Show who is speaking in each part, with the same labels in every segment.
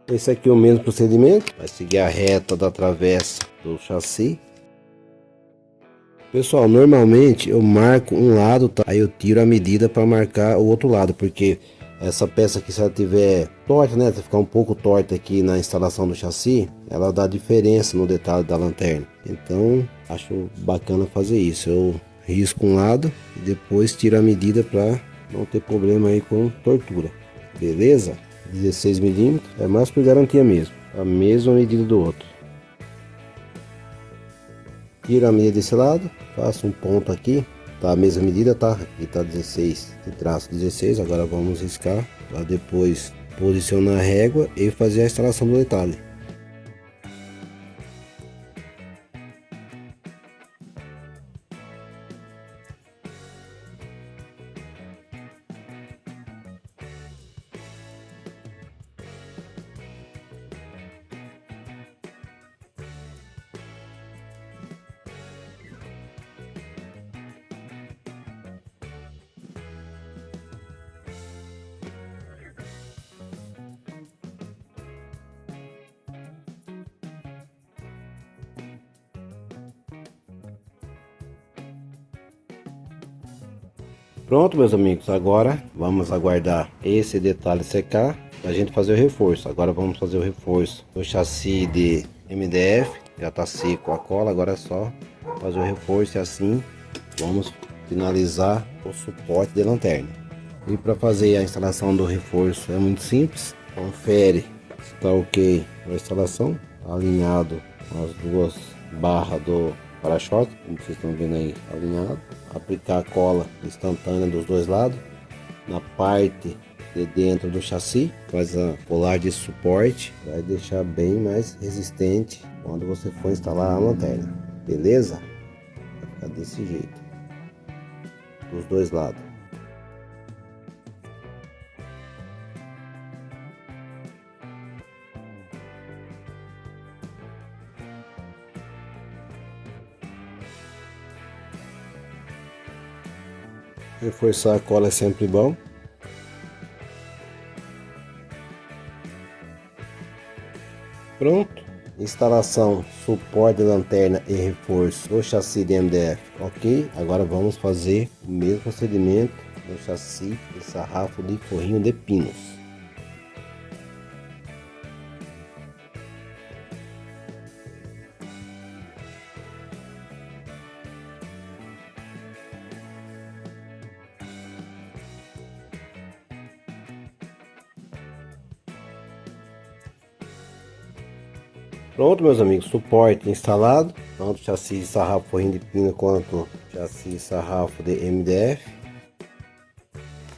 Speaker 1: Esse aqui é o mesmo procedimento, vai seguir a reta da travessa do chassi. Pessoal, normalmente eu marco um lado, tá? Aí eu tiro a medida para marcar o outro lado, porque essa peça aqui, se ela tiver torta, né, se ficar um pouco torta aqui na instalação do chassi, ela dá diferença no detalhe da lanterna. Então acho bacana fazer isso. Eu risco um lado e depois tiro a medida para não ter problema aí com tortura. Beleza? 16 mm é mais por garantia mesmo, a mesma medida do outro. Tiro a medida desse lado, faço um ponto aqui, tá a mesma medida, tá? Aqui tá 16, e traço 16. Agora vamos riscar para depois posicionar a régua e fazer a instalação do detalhe. Pronto, meus amigos, agora vamos aguardar esse detalhe secar para a gente fazer o reforço. Agora vamos fazer o reforço do chassi de MDF, já está seco a cola, agora é só fazer o reforço e assim vamos finalizar o suporte de lanterna. E para fazer a instalação do reforço é muito simples, confere se está ok a instalação, tá alinhado as duas barras do para-choque, como vocês estão vendo aí, alinhado. Aplicar a cola instantânea dos dois lados na parte de dentro do chassi, faz a colar de suporte, vai deixar bem mais resistente quando você for instalar a lanterna, beleza? Vai ficar desse jeito dos dois lados. Reforçar a cola é sempre bom. Pronto, instalação, suporte de lanterna e reforço do chassi de MDF, ok? Agora vamos fazer o mesmo procedimento no chassi de sarrafo de forrinho de pinos. Pronto, meus amigos, suporte instalado, tanto chassi de sarrafo forrinho de pino quanto chassi de sarrafo de MDF.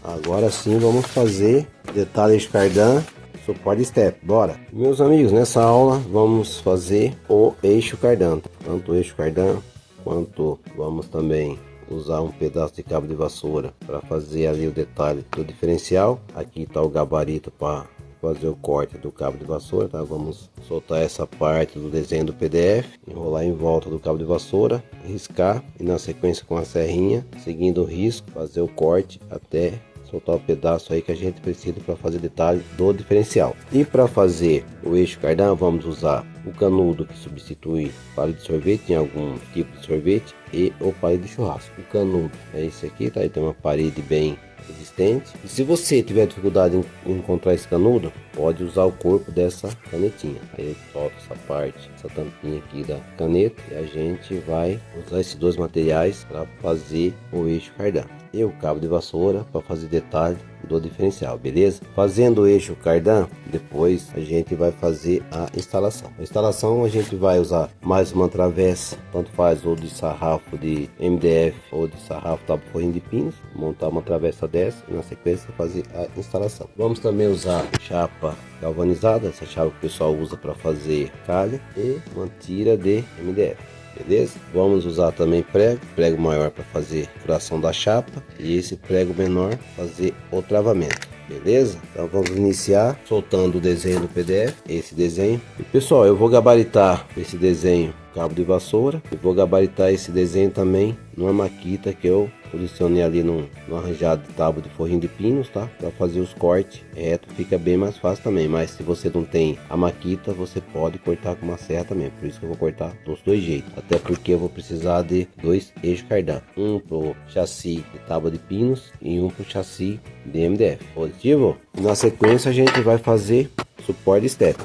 Speaker 1: Agora sim vamos fazer detalhe escardan, suporte step, bora! Meus amigos, nessa aula vamos fazer o eixo cardan, tanto o eixo cardan quanto vamos também usar um pedaço de cabo de vassoura para fazer ali o detalhe do diferencial. Aqui está o gabarito para fazer o corte do cabo de vassoura, tá? Vamos soltar essa parte do desenho do PDF, enrolar em volta do cabo de vassoura, riscar e na sequência com a serrinha, seguindo o risco, fazer o corte até soltar o pedaço aí que a gente precisa para fazer detalhe do diferencial. E para fazer o eixo cardan vamos usar o canudo que substitui palito de sorvete em algum tipo de sorvete e o palito de churrasco. O canudo é esse aqui, tá? Ele tem uma parede bem resistente. E se você tiver dificuldade em encontrar esse canudo, pode usar o corpo dessa canetinha. Aí solta essa parte, essa tampinha aqui da caneta e a gente vai usar esses dois materiais para fazer o eixo cardan e o cabo de vassoura para fazer detalhe do diferencial, beleza? Fazendo o eixo cardan, depois a gente vai fazer a instalação. A instalação a gente vai usar mais uma travessa, tanto faz ou de sarrafo de MDF ou de sarrafo tábua forrinho de pinos, montar uma travessa dessa e na sequência fazer a instalação. Vamos também usar chapa galvanizada, essa chapa que o pessoal usa para fazer calha, e uma tira de MDF. Beleza? Vamos usar também prego maior para fazer furação da chapa e esse prego menor fazer o travamento. Beleza? Então vamos iniciar soltando o desenho do PDF, esse desenho. E pessoal, eu vou gabaritar esse desenho cabo de vassoura e vou gabaritar esse desenho também numa maquita que eu posicionei ali no arranjado de tábua de forrinho de pinos, tá? Para fazer os cortes reto fica bem mais fácil também, mas se você não tem a maquita, você pode cortar com uma serra também, por isso que eu vou cortar dos dois jeitos, até porque eu vou precisar de dois eixos cardan, um pro chassi de tábua de pinos e um pro chassi de MDF. Positivo? E na sequência a gente vai fazer suporte step.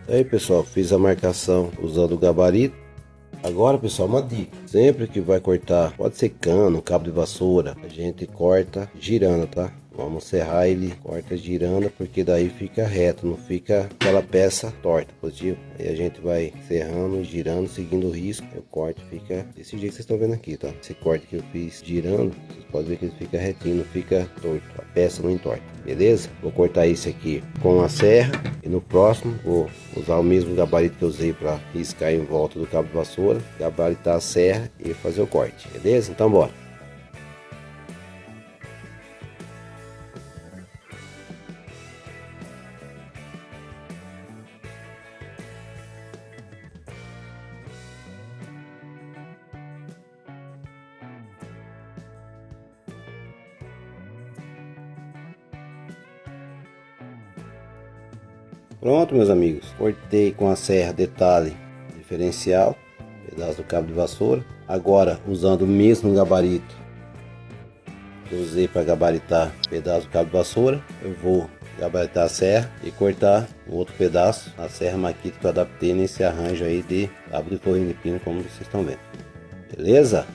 Speaker 1: Aí pessoal, fiz a marcação usando o gabarito. Agora pessoal, uma dica, sempre que vai cortar, pode ser cano, cabo de vassoura, a gente corta girando, tá? Vamos serrar ele, corta girando, porque daí fica reto, não fica aquela peça torta, positivo? Aí a gente vai serrando, girando, seguindo o risco, o corte fica desse jeito que vocês estão vendo aqui, tá? Esse corte que eu fiz girando, vocês podem ver que ele fica retinho, não fica torto, a peça não entorta, beleza? Vou cortar esse aqui com a serra e no próximo vou usar o mesmo gabarito que eu usei para riscar em volta do cabo de vassoura, gabaritar a serra e fazer o corte, beleza? Então bora! Pronto meus amigos, cortei com a serra detalhe diferencial, pedaço do cabo de vassoura. Agora usando o mesmo gabarito que eu usei para gabaritar pedaço do cabo de vassoura, eu vou gabaritar a serra e cortar o outro pedaço, a serra maquita que eu adaptei nesse arranjo aí de cabo de forrinho de pino, como vocês estão vendo, beleza?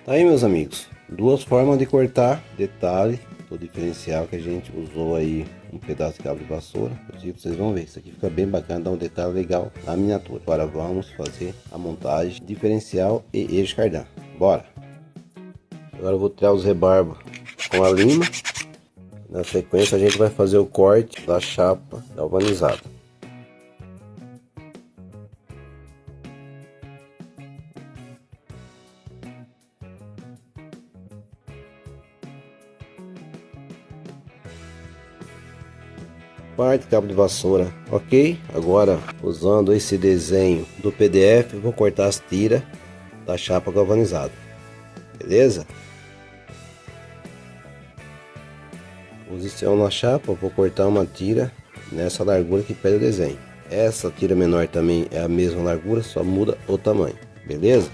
Speaker 1: Tá aí meus amigos, duas formas de cortar, detalhe do diferencial que a gente usou aí um pedaço de cabo de vassoura, vocês vão ver, isso aqui fica bem bacana, dá um detalhe legal na miniatura. Agora vamos fazer a montagem diferencial e eixo cardan, bora! Agora eu vou tirar os rebarbos com a lima, na sequência a gente vai fazer o corte da chapa galvanizada. Parte cabo de vassoura, ok? Agora usando esse desenho do PDF, vou cortar as tiras da chapa galvanizada, beleza? Posiciono a chapa, vou cortar uma tira nessa largura que pede o desenho. Essa tira menor também é a mesma largura, só muda o tamanho, beleza?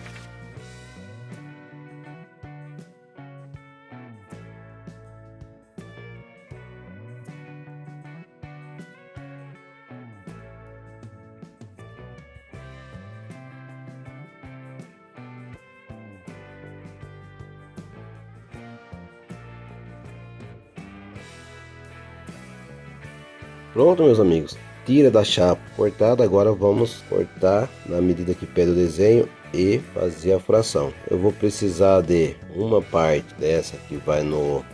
Speaker 1: Pronto meus amigos, tira da chapa cortada, agora vamos cortar na medida que pede o desenho e fazer a furação. Eu vou precisar de uma parte dessa que vai no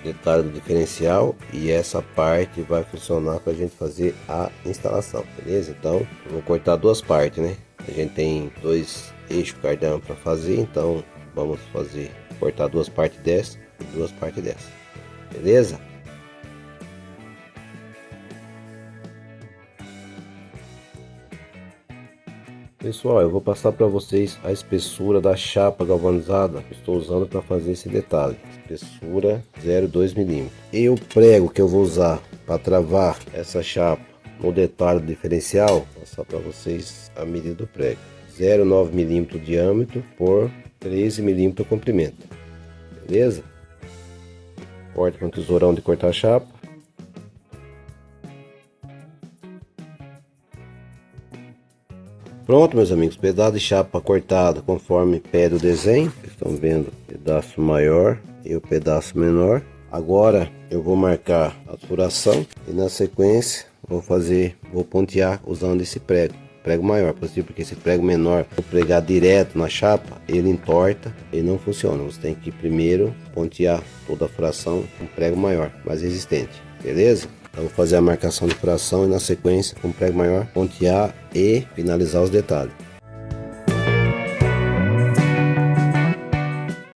Speaker 1: detalhe do diferencial e essa parte vai funcionar para a gente fazer a instalação, beleza? Então eu vou cortar duas partes, né? A gente tem dois eixos cardan para fazer, então vamos cortar duas partes dessa e duas partes dessa, beleza? Pessoal, eu vou passar para vocês a espessura da chapa galvanizada que estou usando para fazer esse detalhe. Espessura 0,2 mm. E o prego que eu vou usar para travar essa chapa no detalhe do diferencial, vou passar para vocês a medida do prego. 0,9 mm de diâmetro por 13 mm de comprimento. Beleza? Corta com tesourão de cortar a chapa. Pronto, meus amigos, pedaço de chapa cortado conforme pede o desenho. Vocês estão vendo o pedaço maior e o pedaço menor. Agora eu vou marcar a furação e na sequência vou pontear usando esse prego maior, porque esse prego menor, vou pregar direto na chapa, ele entorta e não funciona. Você tem que primeiro pontear toda a furação com um prego maior, mais resistente, beleza? Então vou fazer a marcação de furação e na sequência com um prego maior pontear e finalizar os detalhes.